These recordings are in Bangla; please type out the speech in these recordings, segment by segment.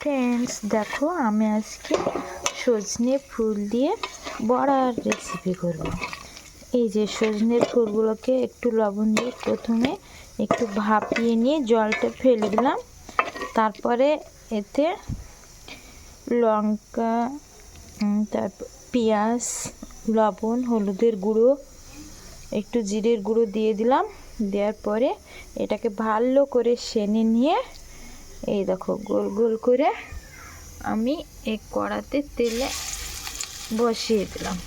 ফ্রেন্ডস, দেখো আমি আজকে সজনে ফুল দিয়ে বড়ার রেসিপি করব। এই যে সজনে ফুলগুলোকে একটু লবণ দিয়ে প্রথমে একটু ভাপিয়ে নিয়ে জলটা ফেলে দিলাম। তারপরে এতে লঙ্কা, তারপর পেঁয়াজ, লবণ, হলুদের গুঁড়ো, একটু জিরের গুঁড়ো দিয়ে দিলাম। দেওয়ার পরে এটাকে ভালো করে সেনে নিয়ে এই দেখো গোল গোল করে আমি এই কড়াতে তেলে বসিয়ে দিলাম।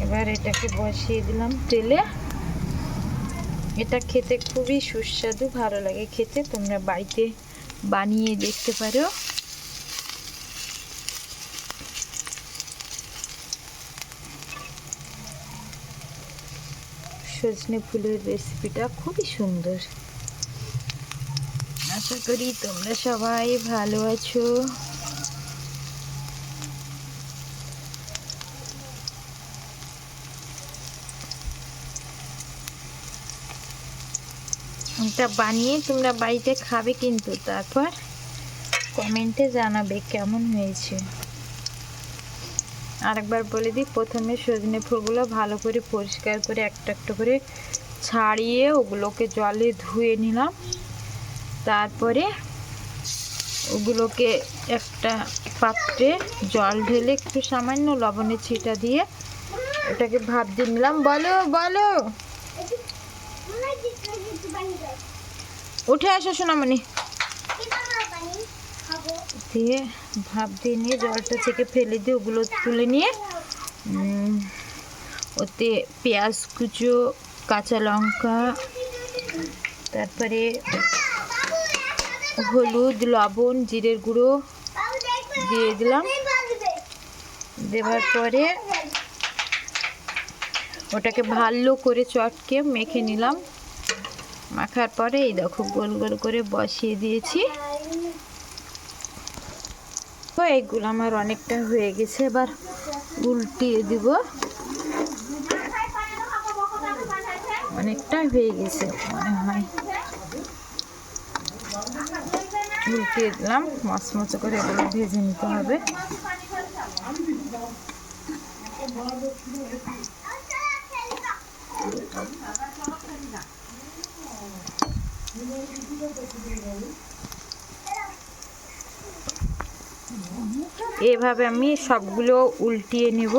এবার এটাকে বসিয়ে দিলাম তেলে। এটা খেতে খুবই সুস্বাদু, ভালো লাগে খেতে। তোমরা বাড়িতে বানিয়ে দেখতে পারো। সজনে ফুলের রেসিপিটা খুবই সুন্দর। আশা করি তোমরা সবাই ভালো আছো। এটা বানিয়ে তোমরা বাড়িতে খাবে, কিন্তু তারপর কমেন্টে জানাবে কেমন হয়েছে। আরেকবার বলে দিই, প্রথমে সজনে ফুলগুলো ভালো করে পরিষ্কার করে একটা একটা করে ছাড়িয়ে ওগুলোকে জলে ধুয়ে নিলাম। তারপরে ওগুলোকে একটা পাত্রে জল ঢেলে একটু সামান্য লবণের ছিটা দিয়ে ওটাকে ভাপ দিয়ে নিলাম। বলো বলো, উঠে আসো সোনামণি। দিয়ে ভাপ দিয়ে নিয়ে জলটা থেকে ফেলে দিয়ে ওগুলো তুলে নিয়ে ওতে পেঁয়াজ কুচো, কাঁচা লঙ্কা, তারপরে হলুদ, লবণ, জিরের গুঁড়ো দিয়ে দিলাম। দেওয়ার পরে ওটাকে ভালো করে চটকে মেখে নিলাম। মাখার পরে এই দেখো গোল গোল করে বসিয়ে দিয়েছি। তো এইগুলো আমার অনেকটা হয়ে গেছে, এবার উল্টিয়ে দিব। অনেকটা হয়ে গেছে মনে হয়। উল্টিয়ে দিলাম। মচমচে করে এগুলো ভেজে নিতে হবে। এভাবে আমি সবগুলো উল্টিয়ে নেব।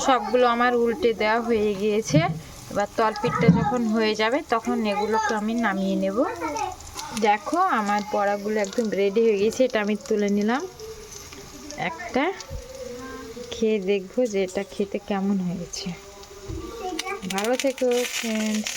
সবগুলো আমার উল্টে দেওয়া হয়ে গিয়েছে। এবার তলপিঠটা যখন হয়ে যাবে তখন এগুলোকে আমি নামিয়ে নেব। দেখো আমার বড়াগুলো একদম রেডি হয়ে গেছে। এটা আমি তুলে নিলাম। একটা খেয়ে দেখবো যে এটা খেতে কেমন হয়েছে। ভালো থেকো ফ্রেন্ডস।